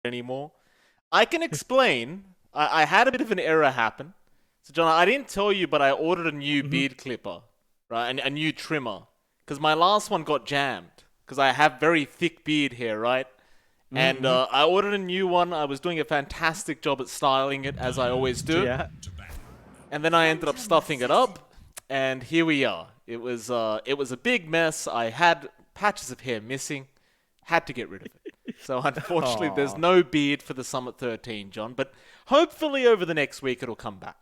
anymore. I can explain. I had a bit of an error happen. So, John, I didn't tell you, but I ordered a new Hmm. beard clipper, right? And a new trimmer. Because my last one got jammed. Because I have very thick beard hair, right? And Hmm. I ordered a new one. I was doing a fantastic job at styling it, as I always do. Yeah. And then I ended up stuffing it up. And here we are. It was a big mess. I had patches of hair missing. Had to get rid of it. So unfortunately, there's Oh. no beard for the Summit 13, John. But hopefully, over the next week, it'll come back.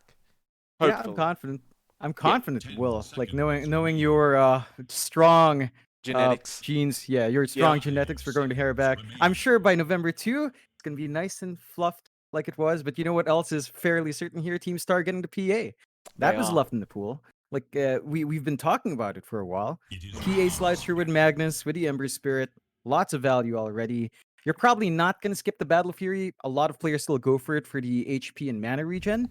Yeah, I'm Hopefully, confident. I'm yeah. confident it will. Like knowing your strong Genetics. genes, yeah, your Yeah. strong genetics for growing the hair back. I'm sure by November 2, it's gonna be nice and fluffed like it was. But you know what else is fairly certain here? Team Star getting the PA. They That was are. left in the pool. Like we've been talking about it for a while. PA slides through with Magnus, with the Ember Spirit. Lots of value already. You're probably not gonna skip the Battle Fury. A lot of players still go for it for the HP and mana regen,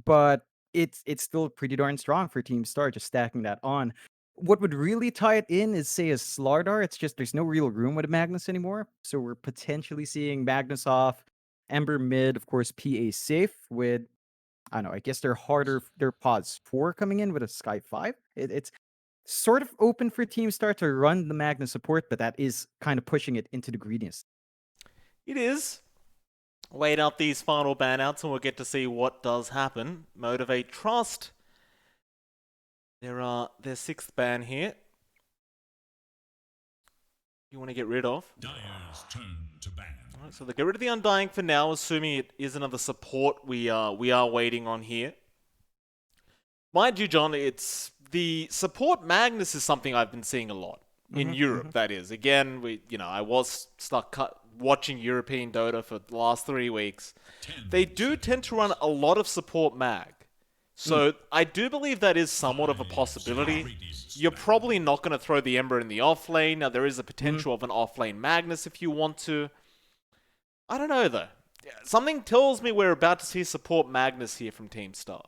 but it's still pretty darn strong for Team Star, just stacking that on. What would really tie it in is, say, a Slardar. It's just there's no real room with a Magnus anymore. So we're potentially seeing Magnus off, Ember mid, of course, PA safe with, I don't know, I guess they're harder, their pods 4 coming in with a Sky 5. It's sort of open for Team Star to run the Magnus support, but that is kind of pushing it into the greediness. It is. Wait out these final banouts, and we'll get to see what does happen. Motivate Trust. Their sixth ban here. You want to get rid of. Dyer's turn to ban. Alright, so they get rid of the Undying for now, assuming it is another support we are waiting on here. Mind you, John, it's the support Magnus is something I've been seeing a lot in Europe. That is, again, I was stuck watching European Dota for the last 3 weeks. They do tend to run a lot of support mag, so I do believe that is somewhat of a possibility. You're probably not going to throw the Ember in the off lane. Now there is a potential of an off lane Magnus if you want to. I don't know though. Something tells me we're about to see support Magnus here from Team Star.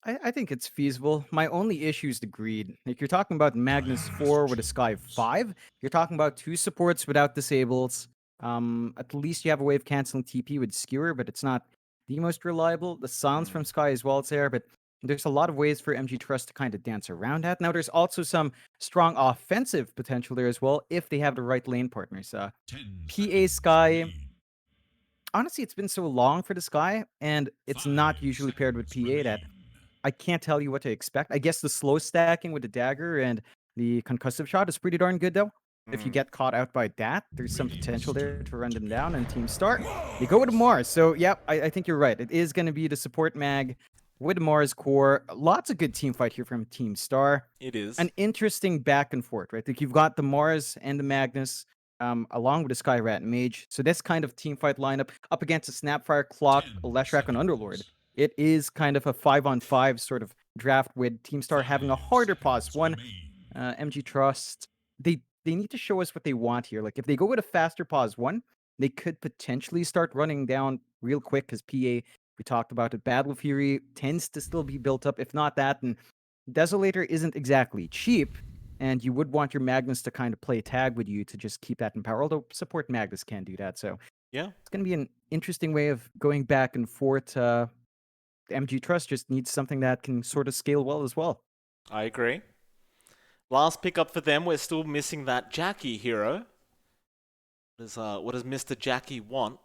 I think it's feasible. My only issue is the greed. Like you're talking about Magnus 4 with a Sky 5. You're talking about 2 supports without disables. At least you have a way of canceling TP with Skewer, but it's not the most reliable. The silence from Sky as well, it's there, but there's a lot of ways for MG Trust to kind of dance around that. Now there's also some strong offensive potential there as well if they have the right lane partners. PA Sky, honestly, it's been so long for the Sky, and it's not usually paired with PA that I can't tell you what to expect. I guess the slow stacking with the dagger and the concussive shot is pretty darn good, though. If you get caught out by that, there's some potential there to run them down. And Team Star, they go with Mars. So, yep, I think you're right. It is going to be the support mag with Mars core. Lots of good team fight here from Team Star. It is. An interesting back and forth, right? Like you've got the Mars and the Magnus, along with the Skyrat Mage. So this kind of team fight lineup up against a Snapfire, Clock, Leshrac, and Underlord. It is kind of a 5-on-5 sort of draft with Team Star having a harder pause. One, MG Trust, they need to show us what they want here. Like if they go with a faster pause 1, they could potentially start running down real quick because PA, we talked about it, Battle Fury tends to still be built up. If not that, then Desolator isn't exactly cheap, and you would want your Magnus to kind of play tag with you to just keep that in power, although support Magnus can do that. So Yeah. it's going to be an interesting way of going back and forth. MG Trust just needs something that can sort of scale well as well. I agree. Last pickup for them, we're still missing that Jackie hero. What does Mr. Jackie want?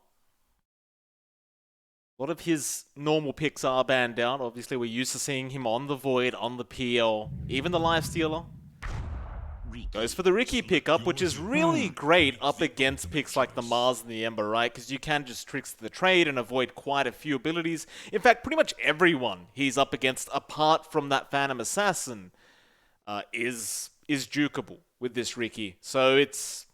A lot of his normal picks are banned down. Obviously, we're used to seeing him on the Void, on the PL, even the Lifestealer. Goes for the Riki pickup, which is really great up against picks like the Mars and the Ember, right? Because you can just tricks the trade and avoid quite a few abilities. In fact, pretty much everyone he's up against, apart from that Phantom Assassin, is jukeable with this Riki. So it's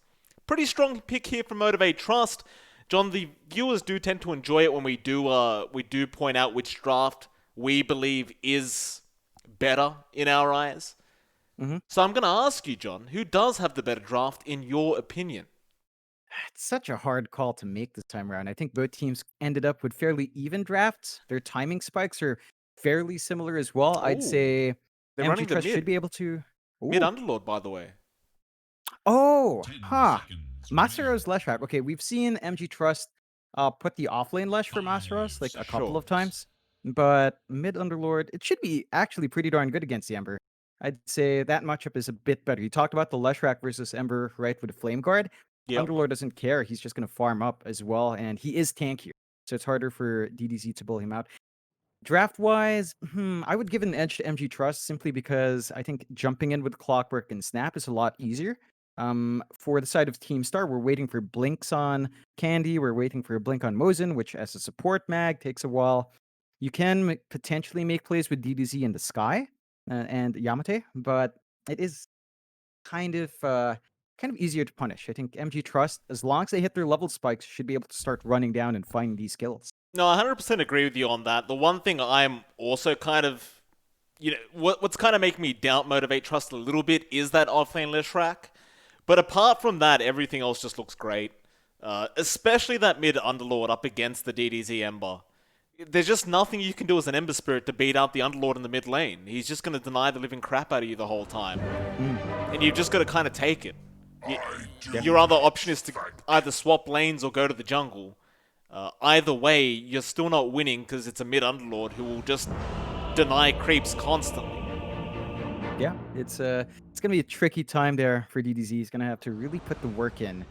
pretty strong pick here from Motivate Trust. John, the viewers do tend to enjoy it when we do point out which draft we believe is better in our eyes. So I'm going to ask you, John, who does have the better draft in your opinion? It's such a hard call to make this time around. I think both teams ended up with fairly even drafts. Their timing spikes are fairly similar as well. I'd Oh, say they're MG running the Trust should mid. be able to. Mid Ooh. Underlord, by the way. Oh, huh. Masaro's Leshrac. Okay, we've seen MG Trust put the offlane Lesh for Masteros like a couple Sure. of times, but mid Underlord, it should be actually pretty darn good against the Ember. I'd say that matchup is a bit better. You talked about the Leshrac versus Ember, right, with the Flame Guard. Yep. Underlord doesn't care. He's just going to farm up as well, and he is tankier. So it's harder for DDZ to pull him out. Draft-wise, I would give an edge to MG Trust simply because I think jumping in with Clockwork and Snap is a lot easier. For the side of Team Star, we're waiting for blinks on Candy. We're waiting for a blink on Mosin, which as a support mag takes a while. You can potentially make plays with DDZ in the sky and Yamate, but it is kind of easier to punish. I think MG Trust, as long as they hit their level spikes, should be able to start running down and finding these kills. No, I 100% agree with you on that. The one thing I'm also kind of, what's kind of making me doubt Motivate Trust a little bit is that offlane Leshrac. But apart from that, everything else just looks great. Especially that mid Underlord up against the DDZ Ember. There's just nothing you can do as an Ember Spirit to beat out the Underlord in the mid lane. He's just going to deny the living crap out of you the whole time. And you've just got to kind of take it. Your other option is to either swap lanes or go to the jungle. Either way, you're still not winning because it's a mid Underlord who will just deny creeps constantly. Yeah, it's gonna be a tricky time there for DDZ. He's gonna have to really put the work in.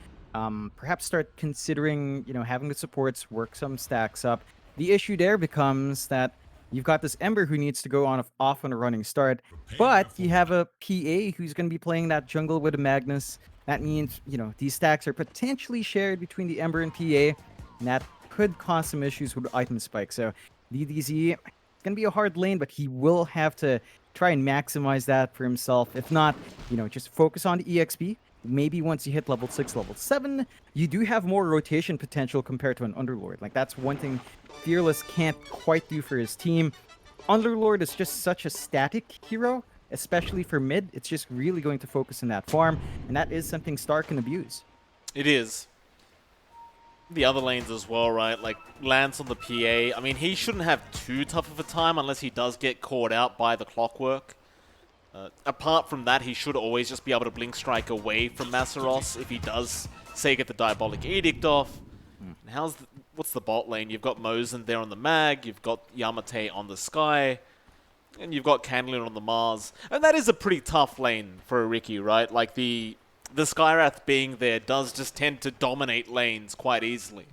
Perhaps start considering, having the supports work some stacks up. The issue there becomes that you've got this Ember who needs to go off on a running start, but you have a PA who's gonna be playing that jungle with a Magnus. That means, these stacks are potentially shared between the Ember and PA, and that could cause some issues with item spike. So DDZ, it's gonna be a hard lane, but he will have to try and maximize that for himself. If not, just focus on the EXP. Maybe once you hit level 6, level 7, you do have more rotation potential compared to an Underlord. Like, that's one thing Fearless can't quite do for his team. Underlord is just such a static hero, especially for mid. It's just really going to focus in that farm, and that is something Star can abuse. It is. The other lanes as well, right? Like, Lance on the PA. I mean, he shouldn't have too tough of a time unless he does get caught out by the Clockwork. Apart from that, he should always just be able to Blink Strike away from Masaros if he does, say, get the Diabolic Edict off. And what's the bot lane? You've got Mosin there on the mag, you've got Yamate on the Sky, and you've got Candlin on the Mars. And that is a pretty tough lane for a Riki, right? Like, the Skyrath being there does just tend to dominate lanes quite easily.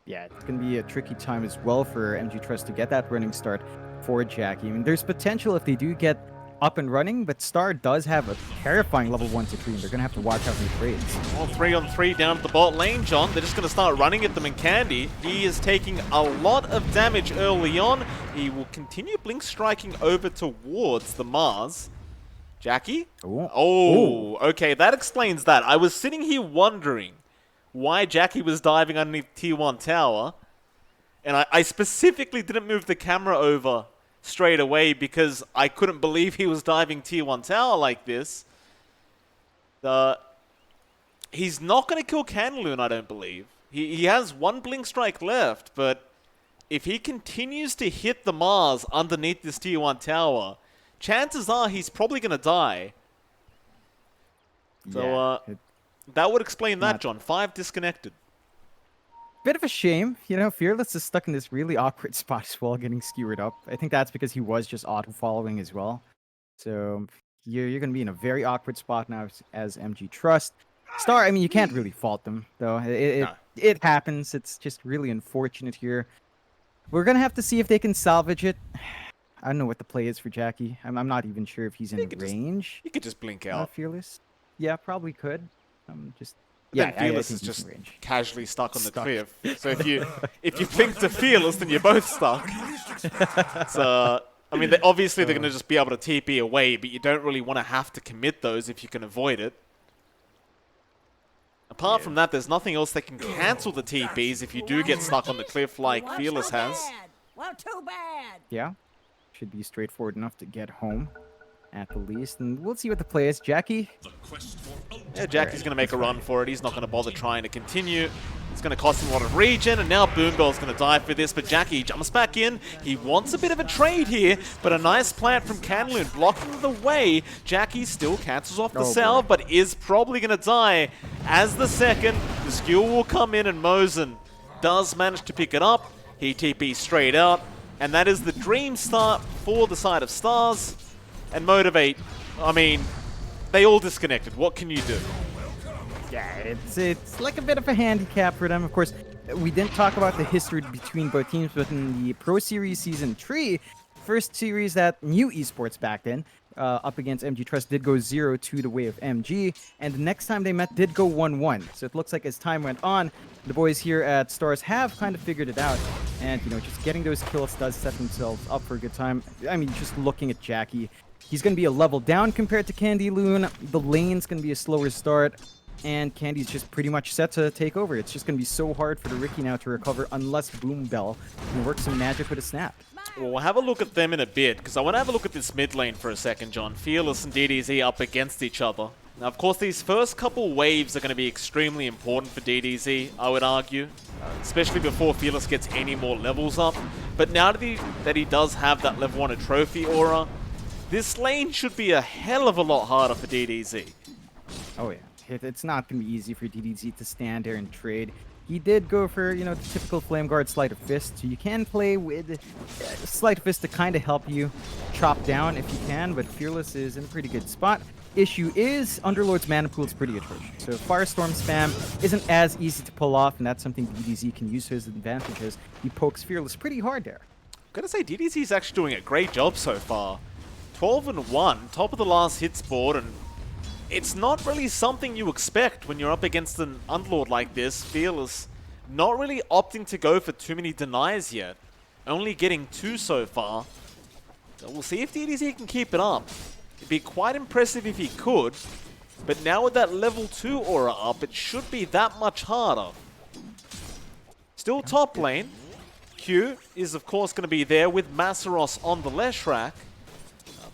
Yeah, it's going to be a tricky time as well for MG Trust to get that running start for Jackie. I mean, there's potential if they do get up and running, but Star does have a terrifying level 1 Citrine. They're going to have to watch out for the trades. Well, 3-on-3 down at the bot lane, John. They're just going to start running at them, and Candy, he is taking a lot of damage early on. He will continue Blink Striking over towards the Mars. Jackie? Oh, okay, that explains that. I was sitting here wondering why Jackie was diving underneath Tier 1 tower, and I specifically didn't move the camera over straight away because I couldn't believe he was diving Tier 1 tower like this. He's not going to kill Candaloon, I don't believe. He has one Blink Strike left, but if he continues to hit the Mars underneath this Tier 1 tower, chances are he's probably going to die. So, that would explain that, John. 5 disconnected. Bit of a shame. Fearless is stuck in this really awkward spot as well, getting skewered up. I think that's because he was just auto-following as well. So, you're going to be in a very awkward spot now as MG Trust. Star, I mean, you can't really fault them, though. It happens. It's just really unfortunate here. We're going to have to see if they can salvage it. I don't know what the play is for Jackie. I'm not even sure if he's in range. You could just blink out. Fearless. Yeah, probably could. Then Fearless is just casually stuck on the cliff. So if you blink to Fearless, then you're both stuck. So, I mean, obviously they're going to just be able to TP away, but you don't really want to have to commit those if you can avoid it. Apart from that, there's nothing else that can cancel the TPs if you do get stuck on the cliff like Fearless has. Well, too bad. Yeah. Should be straightforward enough to get home, at the least. And we'll see what the play is. Jackie? Yeah, Jackie's going to make a run for it. He's not going to bother trying to continue. It's going to cost him a lot of regen, and now Boombell's going to die for this, but Jackie jumps back in. He wants a bit of a trade here, but a nice plant from Candaloon blocking the way. Jackie still cancels off the salve, but is probably going to die as the second. The skill will come in, and Mosin does manage to pick it up. He TPs straight out, and that is the dream start for the side of Stars. And Motivate, I mean, they all disconnected. What can you do? Yeah, it's like a bit of a handicap for them. Of course, we didn't talk about the history between both teams, but in the Pro Series Season 3, first series that New Esports back then, up against MG Trust did go 0-2 the way of MG, and the next time they met did go 1-1. So it looks like as time went on, the boys here at Stars have kind of figured it out, and you know, just getting those kills does set themselves up for a good time. I mean, just looking at Jackie, he's going to be a level down compared to Candy Loon. The lane's going to be a slower start, and Candy's just pretty much set to take over. It's just going to be so hard for the Riki now to recover unless Boom Bell can work some magic with a snap. Well, we'll have a look at them in a bit, because I want to have a look at this mid lane for a second, John. Fearless and DDZ up against each other. Now, of course, these first couple waves are going to be extremely important for DDZ, I would argue, especially before Fearless gets any more levels up. But now that he does have that level 1 trophy aura, this lane should be a hell of a lot harder for DDZ. Oh yeah, it's not going to be easy for DDZ to stand there and trade. He did go for, you know, the typical Flame Guard Sleight of Fist, so you can play with Sleight of Fist to kind of help you chop down if you can, but Fearless is in a pretty good spot. Issue is, Underlord's mana pool is pretty atrocious, so Firestorm spam isn't as easy to pull off, and that's something DDZ can use to his advantage as he pokes Fearless pretty hard there. I'm going to say DDZ is actually doing a great job so far. 12-1, top of the last hits board, and it's not really something you expect when you're up against an Underlord like this. Fearless not really opting to go for too many denies yet. Only getting 2 so far. So we'll see if DDZ can keep it up. It'd be quite impressive if he could. But now with that level 2 aura up, it should be that much harder. Still top lane. Q is of course going to be there with Masaros on the Leshrac.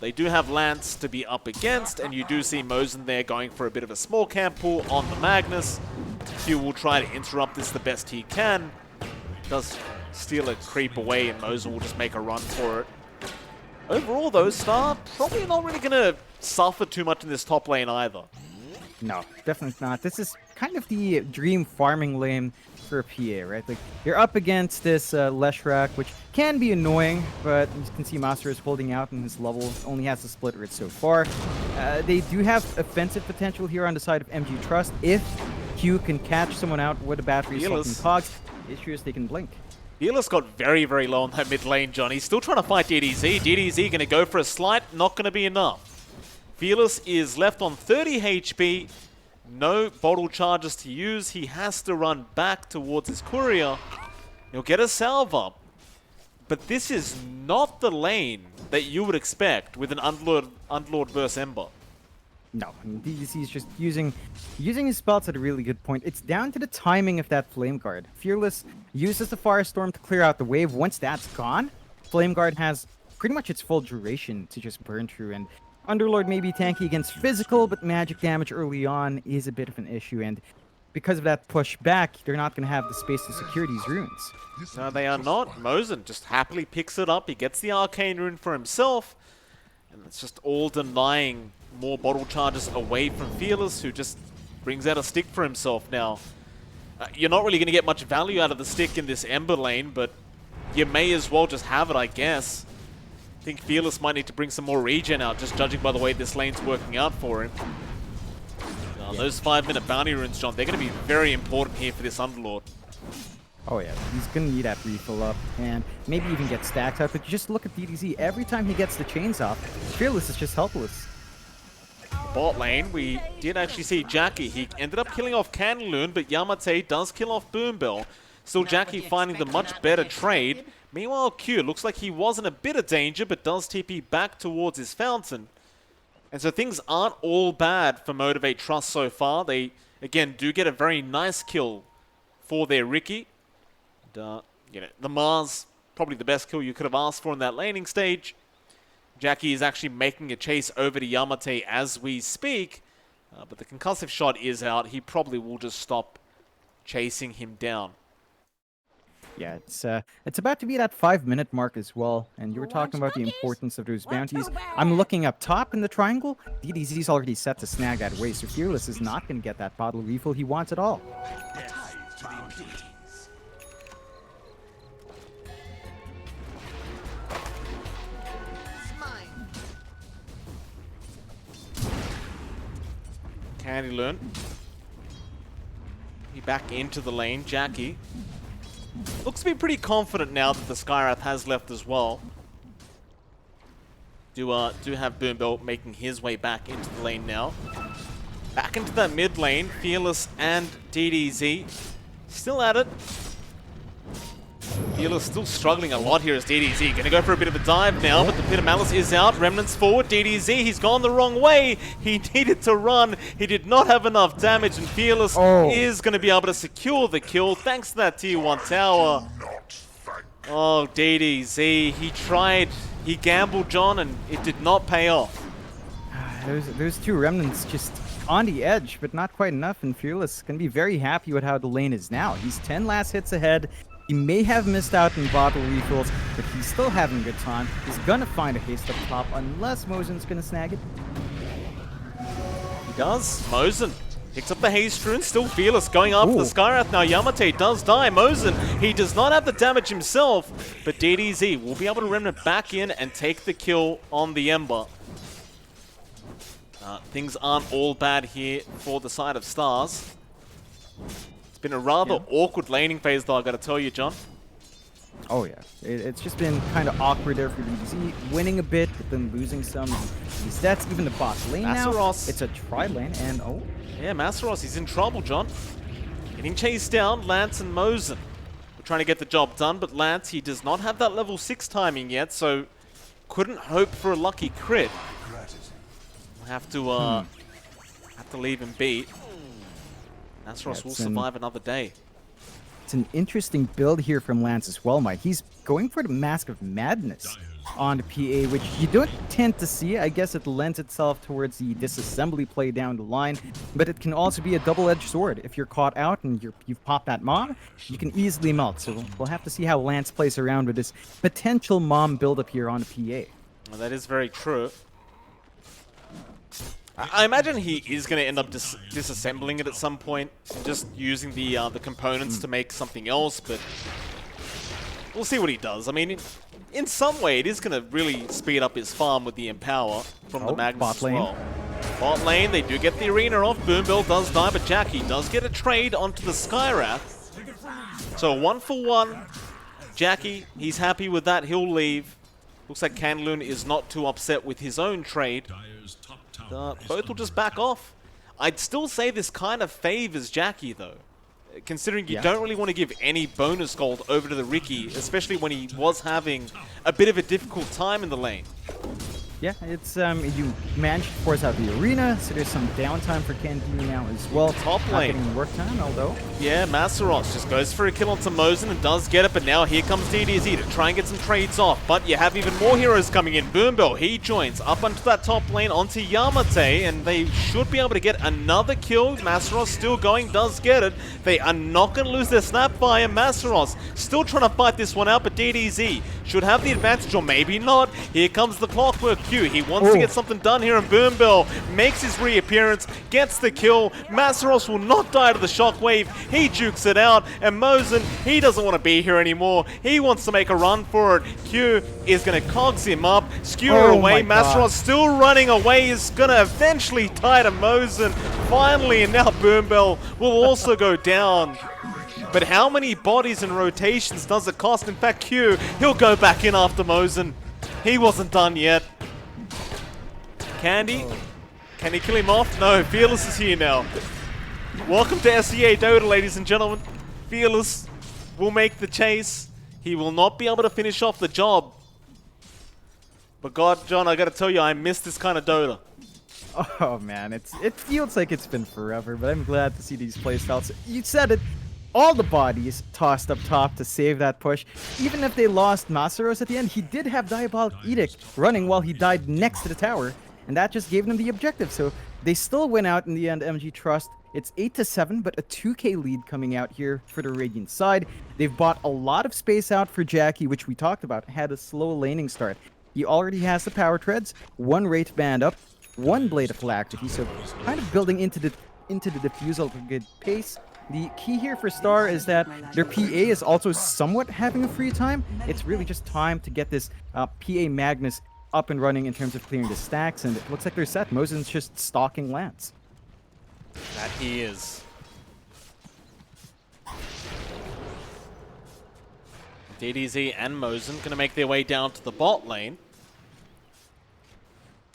They do have Lance to be up against, and you do see Mosin there going for a bit of a small camp pull on the Magnus. Q will try to interrupt this the best he can. Does steal a creep away, and Mosin will just make a run for it. Overall, though, Star probably not really going to suffer too much in this top lane either. No, definitely not. This is kind of the dream farming lane for a PA, right? Like, you're up against this Leshrac, which can be annoying, but you can see Master is holding out in his level, only has a split red so far. They do have offensive potential here on the side of MG Trust. If Q can catch someone out with a battery swapping cogs, the issue is they can blink. Fearless got very, very low on that mid lane, John. He's still trying to fight DDZ. DDZ going to go for a slight, not going to be enough. Fearless is left on 30 HP. No bottle charges to use. He has to run back towards his courier. He'll get a salve up. But this is not the lane that you would expect with an Underlord versus Ember. No, DDC is just using his spells at a really good point. It's down to the timing of that Flame Guard. Fearless uses the Firestorm to clear out the wave. Once that's gone, Flame Guard has pretty much its full duration to just burn through, and Underlord may be tanky against physical, but magic damage early on is a bit of an issue, and because of that push back, they're not going to have the space to secure these runes. No, they are not. Mosin just happily picks it up. He gets the Arcane Rune for himself, and it's just all denying more bottle charges away from Fearless, who just brings out a stick for himself now. You're not really going to get much value out of the stick in this Ember lane, but you may as well just have it, I guess. I think Fearless might need to bring some more regen out, just judging by the way this lane's working out for him. Those 5-minute bounty runes, John, they're going to be very important here for this Underlord. Oh yeah, he's going to need that refill up, and maybe even get stacks out, but you just look at DDZ, every time he gets the chains off, Fearless is just helpless. Bot lane, we did actually see Jackie. He ended up killing off Candleloon, but Yamate does kill off Boombell. Still Jackie finding the much better trade. Meanwhile, Q looks like he was in a bit of danger, but does TP back towards his fountain. And so things aren't all bad for Motivate Trust so far. They, again, do get a very nice kill for their Riki. And, the Mars, probably the best kill you could have asked for in that laning stage. Jackie is actually making a chase over to Yamate as we speak, but the concussive shot is out. He probably will just stop chasing him down. Yeah, it's about to be that 5-minute mark as well, and you were talking about the importance of those bounties. I'm looking up top in the triangle. DDZ's already set to snag that away, so Fearless is not going to get that bottle refill he wants at all. Candy Learn. He back into the lane. Jackie looks to be pretty confident now that the Skywrath has left as well. Do have Boombill making his way back into the lane now. Back into that mid lane. Fearless and DDZ still at it. Fearless still struggling a lot here as DDZ. Gonna go for a bit of a dive now, but the Pit of Malice is out. Remnants forward. DDZ, he's gone the wrong way. He needed to run. He did not have enough damage, and Fearless is gonna be able to secure the kill thanks to that tier 1 tower. Oh, DDZ, he tried. He gambled, John, and it did not pay off. Those two remnants just on the edge, but not quite enough, and Fearless can be very happy with how the lane is now. He's 10 last hits ahead. He may have missed out in bottle refills, but he's still having a good time. He's gonna find a haste up top unless Mosin's gonna snag it. He does. Mosin picks up the haste rune, still Fearless going after the Skywrath now. Yamate does die. Mosin, he does not have the damage himself, but DDZ will be able to remnant back in and take the kill on the Ember. Things aren't all bad here for the side of Stars. It's been a rather awkward laning phase though, I gotta tell you, John. Oh yeah, it's just been kind of awkward there for DDZ, winning a bit, but then losing some. That's even the bot lane now. Masaros. It's a tri lane, and Yeah, Masaros, he's in trouble, John. Getting chased down, Lance and Mosin. We're trying to get the job done, but Lance, he does not have that level 6 timing yet, so couldn't hope for a lucky crit. We'll have to leave him be. Masaros will survive another day. It's an interesting build here from Lance as well, Mike. He's going for the Mask of Madness on the PA, which you don't tend to see. I guess it lends itself towards the disassembly play down the line, but it can also be a double-edged sword. If you're caught out and you've popped that mom, you can easily melt. So we'll have to see how Lance plays around with this potential mom build-up here on the PA. Well, that is very true. I imagine he is going to end up disassembling it at some point, just using the components to make something else, but we'll see what he does. I mean, in some way, it is going to really speed up his farm with the Empower from the Magnus bot as lane. well. Bot lane, they do get the arena off. Boombill does die, but Jackie does get a trade onto the Skywrath. So 1 for 1. Jackie, he's happy with that. He'll leave. Looks like Canloon is not too upset with his own trade. Both will just back off. I'd still say this kind of favors Jackie, though. Considering you don't really want to give any bonus gold over to the Riki, especially when he was having a bit of a difficult time in the lane. Yeah, it's you managed to force out the arena, so there's some downtime for Candy now as well. Top Not lane. getting work done, although. Yeah, Masaros just goes for a kill onto Mosin and does get it, but now here comes DDZ to try and get some trades off. But you have even more heroes coming in. Boombill, he joins up onto that top lane onto Yamate, and they should be able to get another kill. Masaros still going, does get it. They are not going to lose their Snapfire. Masaros still trying to fight this one out, but DDZ should have the advantage, or maybe not. Here comes the Clockwork Q. He wants to get something done here, and Boombill makes his reappearance, gets the kill. Masaros will not die to the shockwave. He jukes it out, and Mosin, he doesn't want to be here anymore. He wants to make a run for it. Q is going to cogs him up, skewer away. Masaros still running away, is going to eventually tie to Mosin. Finally, and now Boombill will also go down. But how many bodies and rotations does it cost? In fact, Q, he'll go back in after Mosin. He wasn't done yet. Candy? Can he kill him off? No, Fearless is here now. Welcome to SEA Dota, ladies and gentlemen. Fearless will make the chase. He will not be able to finish off the job. But God, John, I gotta tell you, I miss this kind of Dota. Oh man, it feels like it's been forever, but I'm glad to see these playstyles. You said it. All the bodies tossed up top to save that push. Even if they lost Masaros at the end, he did have Diabolic Edict running while he died next to the tower, and that just gave them the objective. So they still went out in the end, MG Trust. It's 8-7, but a 2k lead coming out here for the Radiant side. They've bought a lot of space out for Jackie, which we talked about, had a slow laning start. He already has the power treads, 1 Wraith Band up, 1 Blade of Phylactery, so kind of building into the defusal at a good pace. The key here for Star is that their PA is also somewhat having a free time. It's really just time to get this PA Magnus up and running in terms of clearing the stacks, and it looks like they're set. Mosin's just stalking Lance. That he is. DDZ and Mosin gonna make their way down to the bot lane.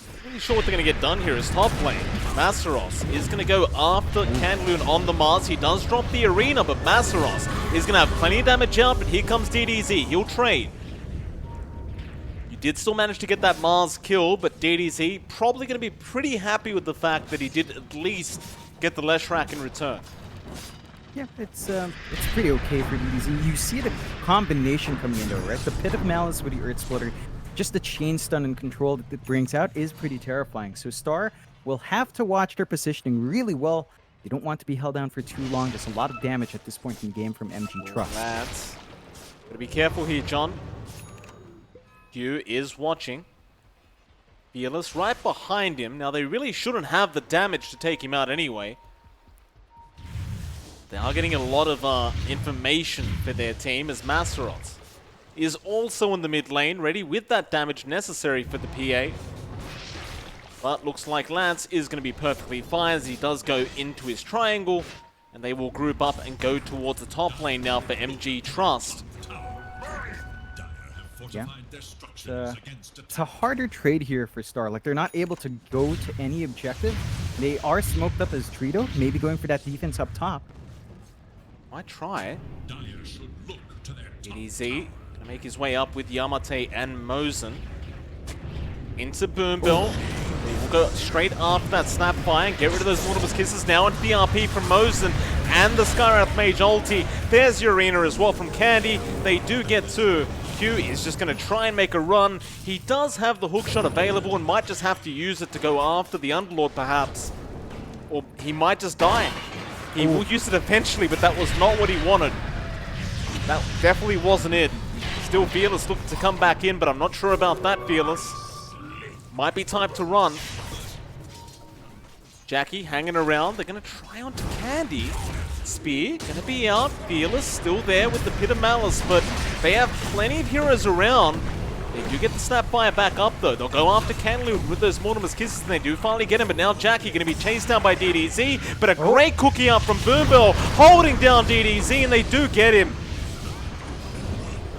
Not really sure what they're gonna get done here is top lane. Masaros is gonna go after Candloon on the Mars. He does drop the arena, but Masaros is gonna have plenty of damage out, but here comes DDZ. He'll trade. You did still manage to get that Mars kill, but DDZ probably gonna be pretty happy with the fact that he did at least get the Leshrac in return. Yeah, it's pretty okay for DDZ. You see the combination coming in though, right? The Pit of Malice with the Earth Splitter, just the chain stun and control that it brings out is pretty terrifying. So Star will have to watch their positioning really well. They don't want to be held down for too long. There's a lot of damage at this point in the game from MG Trust. Lads, gotta be careful here, John. Q is watching. Fearless right behind him. Now they really shouldn't have the damage to take him out anyway. They are getting a lot of information for their team as Masaros is also in the mid lane, ready with that damage necessary for the PA. But looks like Lance is going to be perfectly fine as he does go into his triangle, and they will group up and go towards the top lane now for MG Trust. Yeah. It's a harder trade here for Star. Like, they're not able to go to any objective. They are smoked up as Trito, maybe going for that defense up top. Might try. DDZ gonna make his way up with Yamate and Mosin. Into Boombill. He will go straight after that Snapfire and get rid of those Mortimer's Kisses now into the RP from Mosin and the Skywrath Mage ulti. There's Urena as well from Candy. They do get two. Q is just going to try and make a run. He does have the hookshot available and might just have to use it to go after the Underlord perhaps. Or he might just die. He will use it eventually, but that was not what he wanted. That definitely wasn't it. Still Fearless looking to come back in, but I'm not sure about that, Fearless. Might be time to run. Jackie hanging around. They're going to try onto Candy. Spear going to be out. Fearless still there with the Pit of Malice, but they have plenty of heroes around. They do get the Snapfire back up though. They'll go after Candloon with those Mortimer's Kisses and they do finally get him, but now Jackie going to be chased down by DDZ, but a great cookie up from Boombill holding down DDZ and they do get him.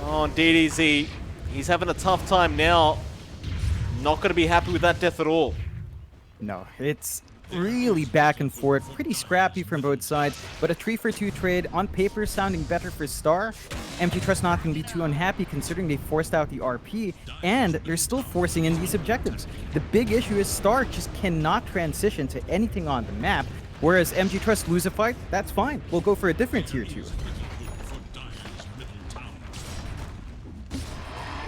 Oh, and DDZ, he's having a tough time now. Not going to be happy with that death at all. No, it's really back and forth, pretty scrappy from both sides, but a 3-for-2 trade on paper sounding better for Star. MG Trust not going to be too unhappy considering they forced out the RP, and they're still forcing in these objectives. The big issue is Star just cannot transition to anything on the map, whereas MG Trust lose a fight, that's fine. We'll go for a different tier 2.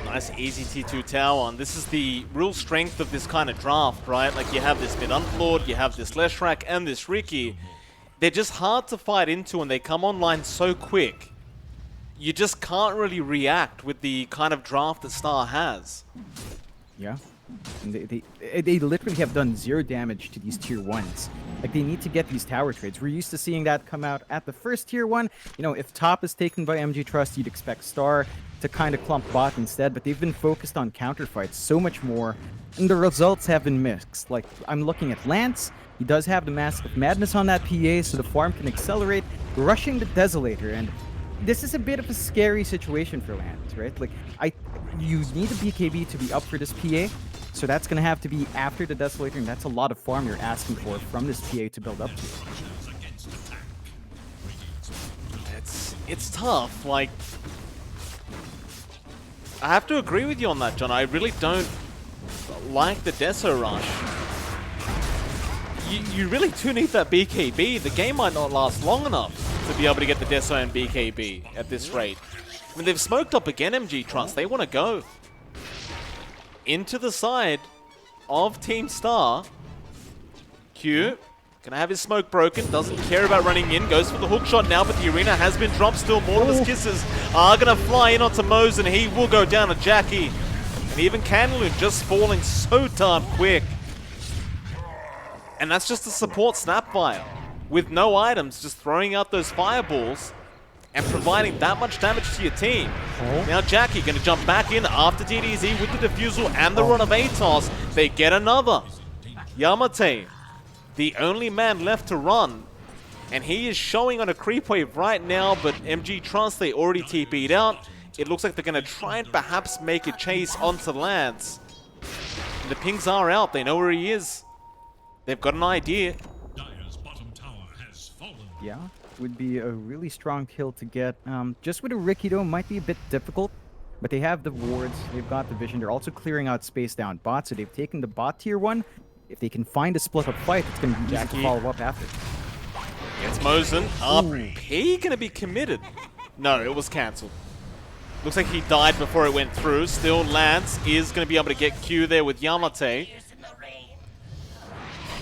Nice easy T2 tower, and this is the real strength of this kind of draft, right? Like you have this Mid-Underlord, you have this Leshrac, and this Riki. They're just hard to fight into and they come online so quick. You just can't really react with the kind of draft that Star has. Yeah. And they literally have done 0 damage to these tier 1s. Like, they need to get these tower trades. We're used to seeing that come out at the first tier 1. You know, if top is taken by MG Trust, you'd expect Star to kind of clump bot instead, but they've been focused on counterfights so much more, and the results have been mixed. Like, I'm looking at Lance. He does have the Mask of Madness on that PA, so the farm can accelerate, rushing the Desolator, and this is a bit of a scary situation for Lance, right? Like, you need a BKB to be up for this PA, so that's going to have to be after the Desolator, and that's a lot of farm you're asking for from this PA to build up to. It's tough, like... I have to agree with you on that, John. I really don't like the Deso rush. You really do need that BKB. The game might not last long enough to be able to get the Deso and BKB at this rate. I mean, they've smoked up again, MG Trust. They want to go into the side of Team Star. Q gonna have his smoke broken, doesn't care about running in, goes for the hook shot now, but the arena has been dropped still. Mortimer's Kisses are gonna fly in onto Mose, and he will go down to Jackie. And even Candloon just falling so darn quick. And that's just a support Snapfire. With no items, just throwing out those fireballs and providing that much damage to your team. Now Jackie gonna jump back in after DDZ with the defusal and the run of Atos. They get another. Yamate the only man left to run. And he is showing on a creep wave right now, but MG Trust, they already TP'd out. It looks like they're going to try and perhaps make a chase onto Lance. And the pings are out. They know where he is. They've got an idea. Dire's bottom tower has fallen. Yeah, would be a really strong kill to get. Just with a Riki though, might be a bit difficult. But they have the wards, they've got the vision. They're also clearing out space down bot, so they've taken the bot tier 1. If they can find a split up fight, it's going to be easy Jackie. to follow up after. It's Mosin. RP going to be committed. No, it was cancelled. Looks like he died before it went through. Still, Lance is going to be able to get Q there with Yamate.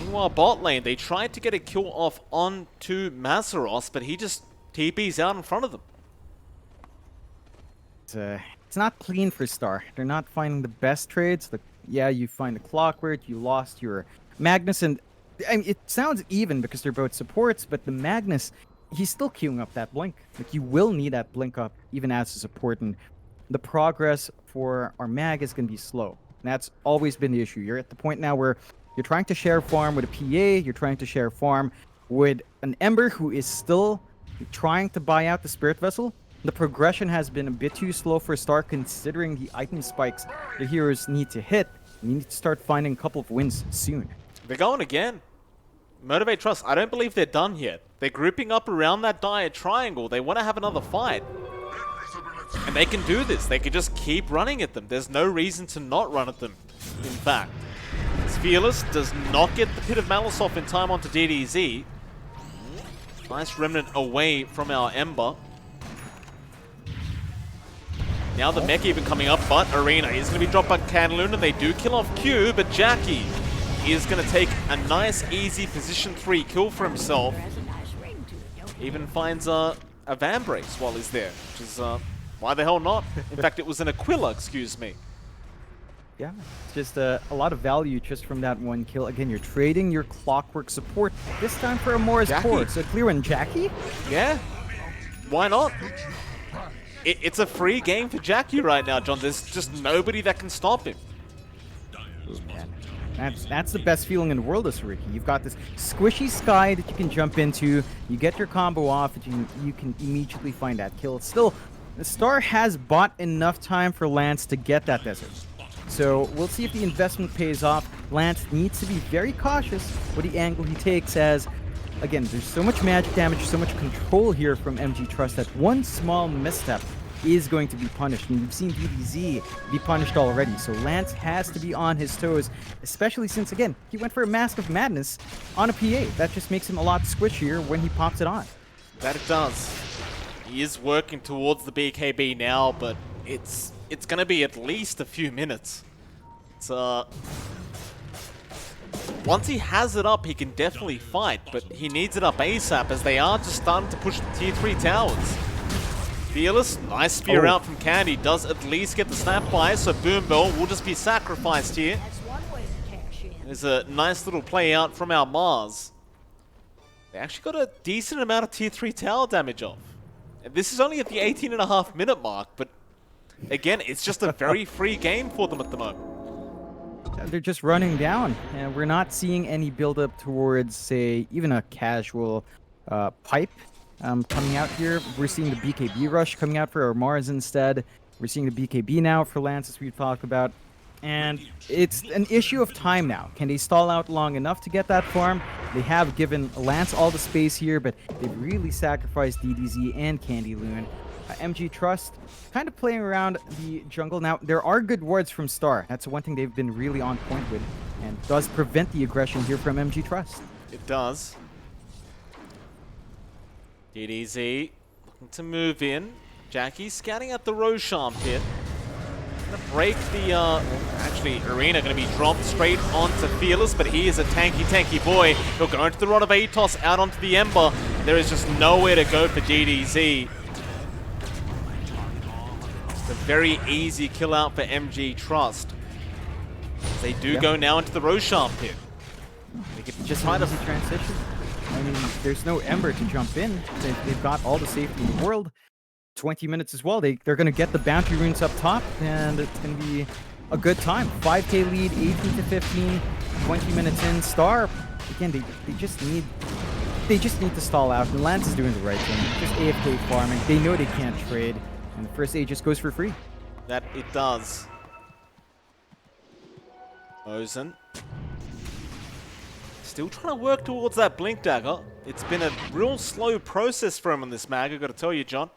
Meanwhile, bot lane, they tried to get a kill off onto Masaros, but he just TP's out in front of them. It's not clean for Star. They're not finding the best trades. Yeah, you find the Clockwork, you lost your Magnus, and I mean, it sounds even because they're both supports, but the Magnus, he's still queuing up that blink. Like, you will need that blink up even as a support, and the progress for our mag is going to be slow. And that's always been the issue. You're at the point now where you're trying to share farm with a PA, you're trying to share farm with an Ember who is still trying to buy out the Spirit Vessel. The progression has been a bit too slow for Star considering the item spikes the heroes need to hit. You need to start finding a couple of wins soon. They're going again. Motivate Trust, I don't believe they're done yet. They're grouping up around that dire triangle. They want to have another fight. And they can do this. They can just keep running at them. There's no reason to not run at them, in fact. Fearless does not get the Pit of Malice off in time onto DDZ. Nice remnant away from our Ember. Now the mech even coming up, but Arena is going to be dropped by Canloon, and they do kill off Q, but Jackie is going to take a nice, easy position 3 kill for himself. Has a nice ring to it, don't it? Even finds a Van Brace while he's there, which is, why the hell not? In fact, it was an Aquila, excuse me. Yeah, it's just a lot of value just from that one kill. Again, you're trading your Clockwork support, this time for a Morris Jackie. Core. So clear one, Jackie? Yeah, why not? It's a free game for Jackie right now, John. There's just nobody that can stop him. That's the best feeling in the world as Riki. You've got this squishy sky that you can jump into, you get your combo off, and you can immediately find that kill. Still, the Star has bought enough time for Lance to get that desert. So we'll see if the investment pays off. Lance needs to be very cautious with the angle he takes as, again, there's so much magic damage, so much control here from MG Trust that one small misstep is going to be punished. And we've seen DDZ be punished already. So Lance has to be on his toes, especially since, again, he went for a Mask of Madness on a PA. That just makes him a lot squishier when he pops it on. That it does. He is working towards the BKB now, but it's going to be at least a few minutes. It's, once he has it up, he can definitely fight, but he needs it up ASAP as they are just starting to push the tier 3 towers. Fearless, nice spear out from Candy, does at least get the snap by, so Boom Bell will just be sacrificed here. That's one way to cash in. There's a nice little play out from our Mars. They actually got a decent amount of tier 3 tower damage off. And this is only at the 18.5 minute mark, but again, it's just a very free game for them at the moment. They're just running down, and we're not seeing any build-up towards, say, even a casual pipe coming out here. We're seeing the BKB rush coming out for our Mars instead. We're seeing the BKB now for Lance, as we've talked about. And it's an issue of time now. Can they stall out long enough to get that farm? They have given Lance all the space here, but they've really sacrificed DDZ and Candy Loon. MG Trust kind of playing around the jungle. Now, there are good wards from Star. That's one thing they've been really on point with, and does prevent the aggression here from MG Trust. It does. DDZ looking to move in. Jackie scouting out the Roshan pit. Gonna break the, actually, Arena gonna be dropped straight onto Fearless, but he is a tanky boy. He'll go into the Rod of Atos, out onto the Ember. There is just nowhere to go for DDZ. It's a very easy kill out for MG Trust. They do go now into the Roshan pit. They could Just try an to easy transition. I mean, there's no Ember to jump in. They've got all the safety in the world. 20 minutes as well. They're going to get the bounty runes up top, and it's going to be a good time. 5k lead, 18 to 15, 20 minutes in. Star again, they just need to stall out, and Lance is doing the right thing. Just AFK farming. They know they can't trade, and the first Aegis goes for free. That it does. Mosin. Still trying to work towards that Blink Dagger. It's been a real slow process for him on this mag, I gotta tell you, John.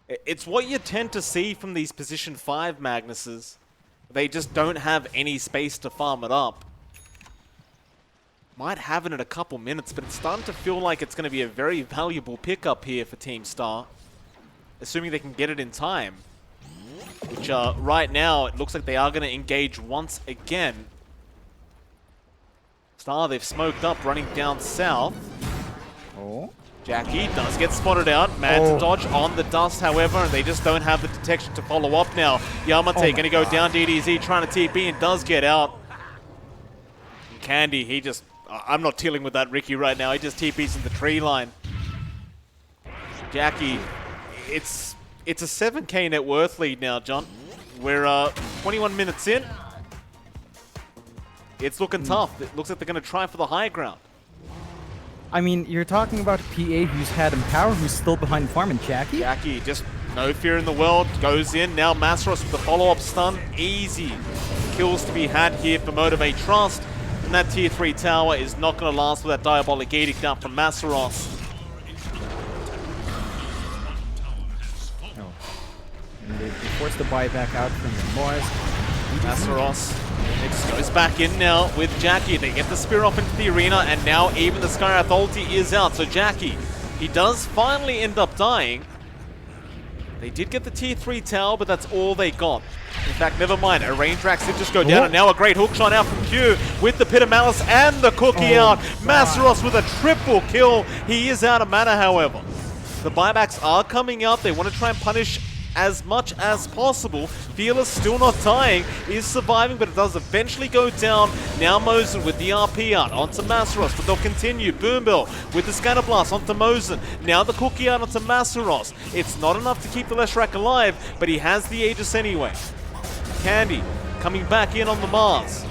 It's what you tend to see from these position 5 Magnuses. They just don't have any space to farm it up. Might have it in a couple minutes, but it's starting to feel like it's going to be a very valuable pickup here for Team Star. Assuming they can get it in time. Which, right now, it looks like they are going to engage once again. Star, they've smoked up, running down south. Oh. Jackie does get spotted out. Man to dodge on the dust, however, and they just don't have the detection to follow up now. Yamate going to go down DDZ, trying to TP, and does get out. And Candy, he just... I'm not dealing with that Ricky right now. He just TPs in the tree line. Jackie, it's a 7k net worth lead now, John. We're 21 minutes in. It's looking tough. It looks like they're going to try for the high ground. I mean, you're talking about a PA who's had Empower, who's still behind farm, and Jackie? Jackie, just no fear in the world, goes in. Now Masaros with the follow-up stun. Easy kills to be had here for Motivate Trust. And that tier 3 tower is not going to last with that Diabolic Edict down from Masaros. And they forced the buyback out from the Mars. Masaros goes back in now with Jackie. They get the spear off into the arena, and now even the Skywrath ulti is out. So Jackie, he does finally end up dying. They did get the tier 3 tower, but that's all they got. In fact, never mind. A range Rax did just go down, and now a great hook shot out from Q with the Pit of Malice and the cookie out. Masaros with a triple kill. He is out of mana, however. The buybacks are coming out. They want to try and punish as much as possible. Fearless still not dying, is surviving, but it does eventually go down. Now Mosin with the RP out onto Masaros, but they'll continue. Boombill with the Scatter Blast onto Mosin. Now the cookie out onto Masaros. It's not enough to keep the Leshrac alive, but he has the Aegis anyway. Candy coming back in on the Mars.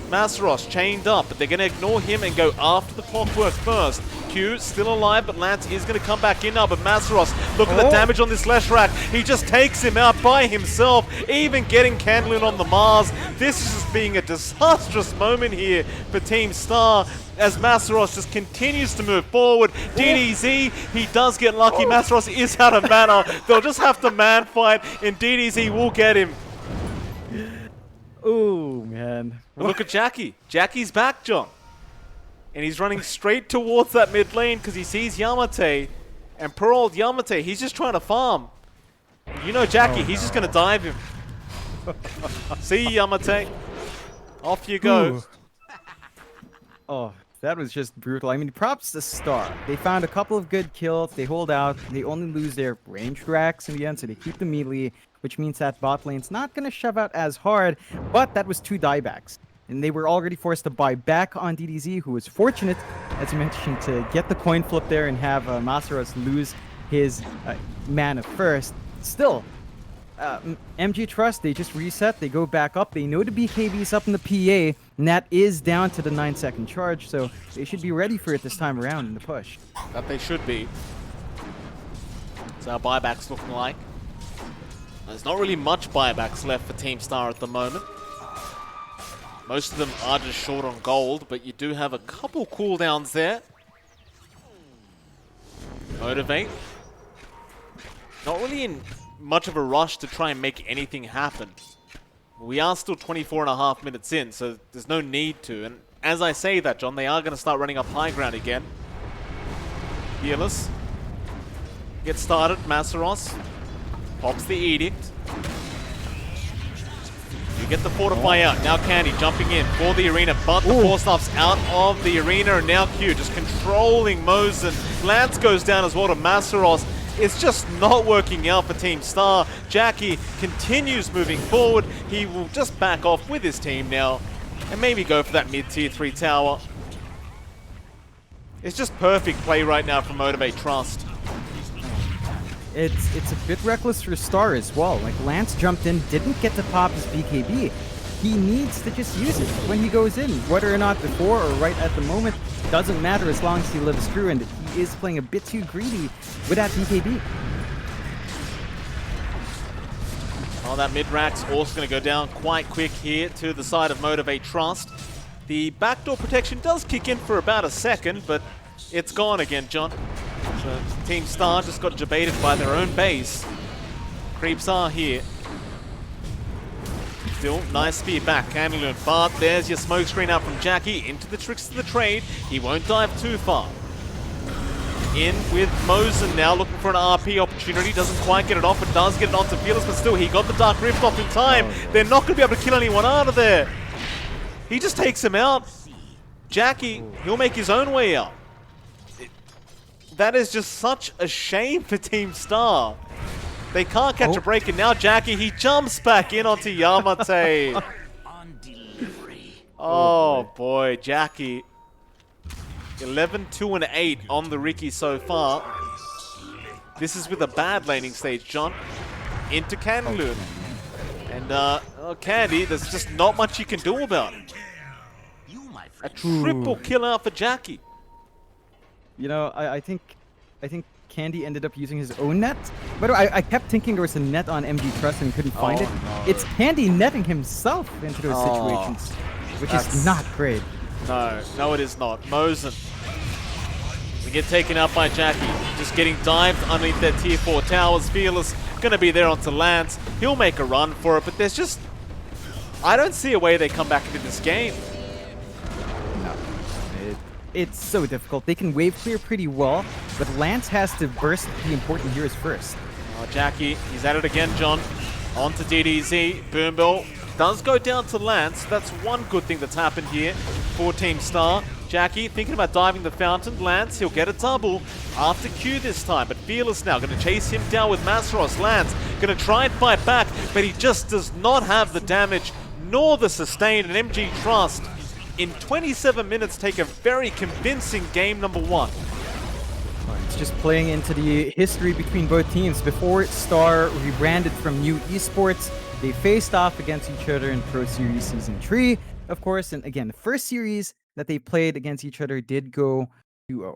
Masaros chained up, but they're going to ignore him and go after the Clockwork first. Q still alive, but Lance is going to come back in now. But Masaros, look at the damage on this Leshrac. He just takes him out by himself, even getting Candlin on the Mars. This is just being a disastrous moment here for Team Star as Masaros just continues to move forward. DDZ, he does get lucky. Masaros is out of mana. They'll just have to man fight, and DDZ will get him. Oh, man. But look at Jackie. Jackie's back, John. And he's running straight towards that mid lane because he sees Yamate. And poor old Yamate, he's just trying to farm. You know Jackie, he's just going to dive him. See you, Yamate. Off you go. Ooh. Oh, that was just brutal. I mean, props to Star. They found a couple of good kills. They hold out. They only lose their ranged racks in the end, so they keep the melee, which means that bot lane's not going to shove out as hard, but that was 2 diebacks. And they were already forced to buy back on DDZ, who was fortunate, as you mentioned, to get the coin flip there and have Masaros lose his mana first. Still, MG Trust, they just reset, they go back up, they know the BKB's up in the PA, and that is down to the 9-second charge, so they should be ready for it this time around in the push. That they should be. So our buybacks looking like. There's not really much buybacks left for Team Star at the moment. Most of them are just short on gold, but you do have a couple cooldowns there. Motivate. Not really in much of a rush to try and make anything happen. We are still 24.5 minutes in, so there's no need to. And as I say that, John, they are going to start running up high ground again. Fearless. Get started, Masaros. Pops the Edict. You get the Fortify out. Now Candy jumping in for the arena, but the Force Staff's out of the arena, and now Q just controlling Mosin. Lance goes down as well to Masaros. It's just not working out for Team Star. Jackie continues moving forward. He will just back off with his team now and maybe go for that mid-tier 3 tower. It's just perfect play right now from Motivate Trust. It's a bit reckless for Star as well. Like, Lance jumped in, didn't get to pop his BKB. He needs to just use it when he goes in, whether or not before or right at the moment. doesn't matter as long as he lives through, and he is playing a bit too greedy with that BKB. Oh, that mid-rack's also going to go down quite quick here to the side of Motivate Trust. The backdoor protection does kick in for about a second, but it's gone again, John. So Team Star just got debated by their own base. Creeps are here. Still, nice spear back, Candlewood, but there's your smoke screen out from Jackie into the tricks of the trade. He won't dive too far. In with Mosen now, looking for an RP opportunity. Doesn't quite get it off, but does get it onto Fearless, but still, he got the Dark Rift off in time. They're not going to be able to kill anyone out of there. He just takes him out. Jackie, he'll make his own way out. That is just such a shame for Team Star. They can't catch a break, and now Jackie, he jumps back in onto Yamate. Oh boy, Jackie. 11, 2, and 8 on the Riki so far. This is with a bad laning stage, John. Into Candlewood. And Candy, there's just not much you can do about it. A triple kill out for Jackie. You know, I think Candy ended up using his own net. But I kept thinking there was a net on MG Trust and couldn't find it. No. It's Candy netting himself into those situations, which is not great. No, it is not. Mosen. We get taken out by Jackie. Just getting dived underneath their tier 4 towers. Fearless gonna be there onto Lance. He'll make a run for it, but there's just... I don't see a way they come back into this game. No. It's so difficult. They can wave clear pretty well, but Lance has to burst the important heroes first. Oh, Jackie, he's at it again, John. On to DDZ. Boombill does go down to Lance. That's one good thing that's happened here for Team Star. Jackie thinking about diving the fountain. Lance, he'll get a double after Q this time, but Fearless now going to chase him down with Masros. Lance going to try and fight back, but he just does not have the damage nor the sustain, and MG Trust in 27 minutes take a very convincing game number 1. It's just playing into the history between both teams. Before Star rebranded from New Esports, they faced off against each other in Pro Series Season 3, of course. And again, the first series that they played against each other did go 2-0.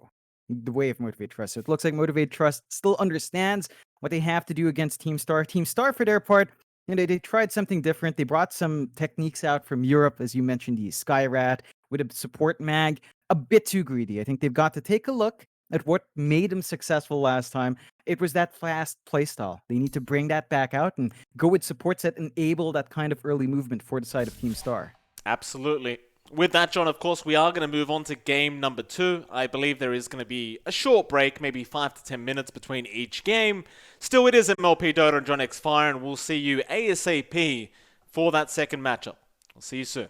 The way of Motivate Trust. So it looks like Motivate Trust still understands what they have to do against Team Star. Team Star, for their part, you know, they tried something different. They brought some techniques out from Europe, as you mentioned, the Skyrat with a support mag. A bit too greedy. I think they've got to take a look at what made them successful last time. It was that fast playstyle. They need to bring that back out and go with supports that enable that kind of early movement for the side of Team Star. Absolutely. With that, John, of course, we are going to move on to game number 2. I believe there is going to be a short break, maybe 5 to 10 minutes between each game. Still, it is MLP Dota and John X Fire, and we'll see you ASAP for that second matchup. I'll see you soon.